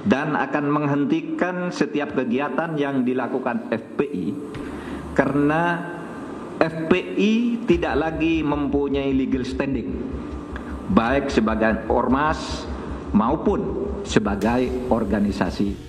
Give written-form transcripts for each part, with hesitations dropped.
dan akan menghentikan setiap kegiatan yang dilakukan FPI karena FPI tidak lagi mempunyai legal standing baik sebagai ormas maupun sebagai organisasi.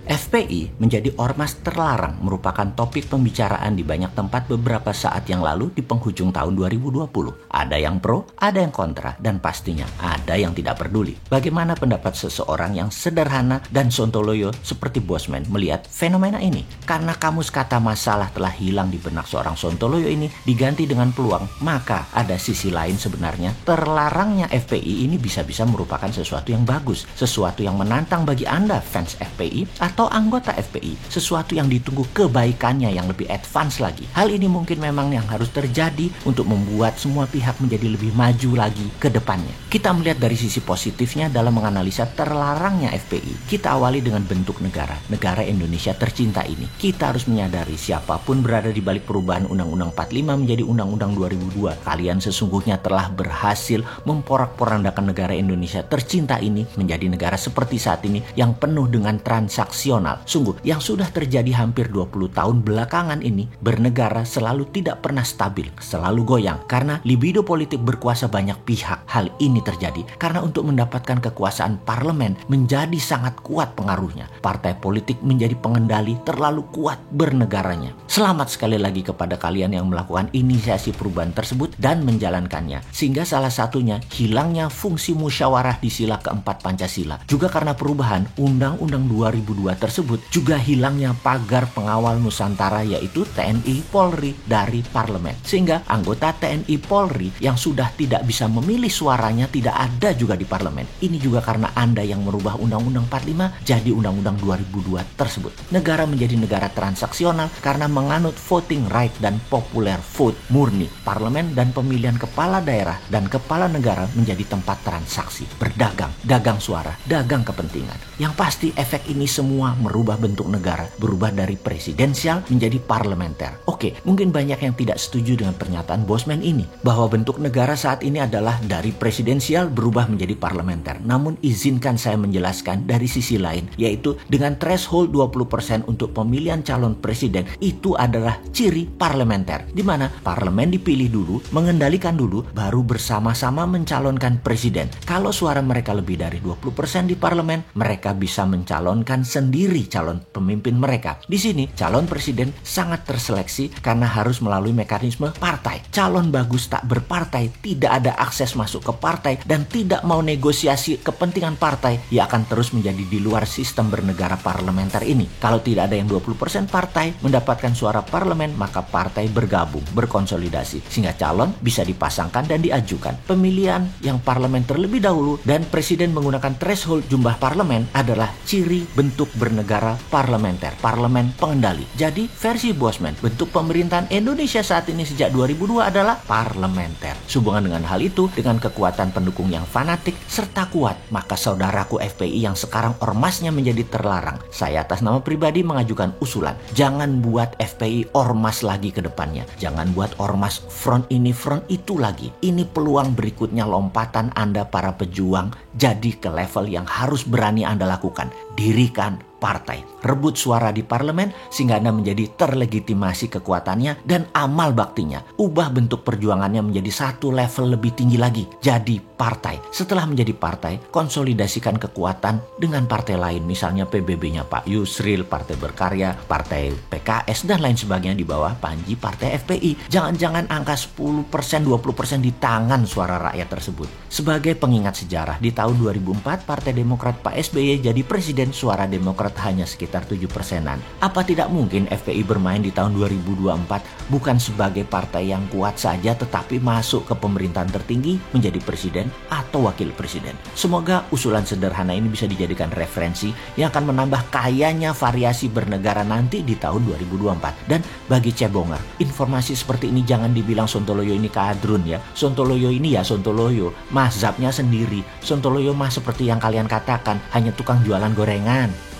FPI menjadi ormas terlarang merupakan topik pembicaraan di banyak tempat beberapa saat yang lalu di penghujung tahun 2020. Ada yang pro, ada yang kontra, dan pastinya ada yang tidak peduli. Bagaimana pendapat seseorang yang sederhana dan sontoloyo seperti Bosman melihat fenomena ini? Karena kamus kata masalah telah hilang di benak seorang sontoloyo ini diganti dengan peluang, maka ada sisi lain sebenarnya terlarangnya FPI ini bisa-bisa merupakan sesuatu yang bagus, sesuatu yang menantang bagi Anda fans FPI atau anggota FPI, sesuatu yang ditunggu kebaikannya yang lebih advance lagi. Hal ini mungkin memang yang harus terjadi untuk membuat semua pihak menjadi lebih maju lagi ke depannya. Kita melihat dari sisi positifnya dalam menganalisa terlarangnya FPI. Kita awali dengan bentuk negara Indonesia tercinta ini. Kita harus menyadari siapapun berada di balik perubahan Undang-Undang 45 menjadi Undang-Undang 2002. Kalian sesungguhnya telah berhasil memporak-porandakan negara Indonesia tercinta ini menjadi negara seperti saat ini yang penuh dengan transaksi. Sungguh, yang sudah terjadi hampir 20 tahun belakangan ini, bernegara selalu tidak pernah stabil, selalu goyang. Karena libido politik berkuasa banyak pihak. Hal ini terjadi karena untuk mendapatkan kekuasaan parlemen menjadi sangat kuat pengaruhnya. Partai politik menjadi pengendali terlalu kuat bernegaranya. Selamat sekali lagi kepada kalian yang melakukan inisiasi perubahan tersebut dan menjalankannya. Sehingga salah satunya hilangnya fungsi musyawarah di sila keempat Pancasila. Juga karena perubahan Undang-Undang 2002 tersebut, juga hilangnya pagar pengawal Nusantara yaitu TNI Polri dari parlemen. Sehingga anggota TNI Polri yang sudah tidak bisa memilih suaranya tidak ada juga di parlemen. Ini juga karena Anda yang merubah Undang-Undang 45 jadi Undang-Undang 2002 tersebut. Negara menjadi negara transaksional karena menganut voting right dan popular vote murni. Parlemen dan pemilihan kepala daerah dan kepala negara menjadi tempat transaksi, berdagang, dagang suara, dagang kepentingan. Yang pasti efek ini semua merubah bentuk negara, berubah dari presidensial menjadi parlementer. Oke, mungkin banyak yang tidak setuju dengan pernyataan Bosman ini, bahwa bentuk negara saat ini adalah dari presidensial berubah menjadi parlementer. Namun izinkan saya menjelaskan dari sisi lain, yaitu dengan threshold 20% untuk pemilihan calon presiden, itu adalah ciri parlementer, di mana parlemen dipilih dulu, mengendalikan dulu, baru bersama-sama mencalonkan presiden. Kalau suara mereka lebih dari 20% di parlemen, mereka bisa mencalonkan sendiri calon pemimpin mereka. Di sini calon presiden sangat terseleksi karena harus melalui mekanisme partai. Calon bagus tak berpartai, tidak ada akses masuk ke partai dan tidak mau negosiasi kepentingan partai, ia akan terus menjadi di luar sistem bernegara parlementer ini. Kalau tidak ada yang 20% partai mendapatkan suara parlemen, maka partai bergabung, berkonsolidasi sehingga calon bisa dipasangkan dan diajukan. Pemilihan yang parlemen terlebih dahulu dan presiden menggunakan threshold jumlah parlemen adalah ciri bentuk bernegara parlementer, parlemen pengendali. Jadi versi Bosman, bentuk pemerintahan Indonesia saat ini sejak 2002 adalah parlementer. Sehubungan dengan hal itu, dengan kekuatan pendukung yang fanatik serta kuat, maka saudaraku FPI yang sekarang ormasnya menjadi terlarang, saya atas nama pribadi mengajukan usulan, jangan buat FPI ormas lagi ke depannya. Jangan buat ormas front ini front itu lagi. Ini peluang berikutnya lompatan Anda para pejuang jadi ke level yang harus berani Anda lakukan. Dirikan partai, rebut suara di parlemen sehingga Anda menjadi terlegitimasi kekuatannya dan amal baktinya. Ubah bentuk perjuangannya menjadi satu level lebih tinggi lagi, jadi partai. Setelah menjadi partai, konsolidasikan kekuatan dengan partai lain, misalnya PBB-nya Pak Yusril, Partai Berkarya, Partai PKS dan lain sebagainya di bawah panji Partai FPI. Jangan-jangan angka 10%, 20% di tangan suara rakyat tersebut. Sebagai pengingat sejarah, di tahun 2004 Partai Demokrat Pak SBY jadi presiden, suara Demokrat hanya sekitar 7%-an. Apa tidak mungkin FPI bermain di tahun 2024 bukan sebagai partai yang kuat saja tetapi masuk ke pemerintahan tertinggi menjadi presiden atau wakil presiden? Semoga usulan sederhana ini bisa dijadikan referensi yang akan menambah kayanya variasi bernegara nanti di tahun 2024. Dan bagi cebonger, informasi seperti ini jangan dibilang Sontoloyo ini kadrun ya. Sontoloyo ini ya Sontoloyo, mazhabnya sendiri. Sontoloyo mah seperti yang kalian katakan, hanya tukang jualan gorengan.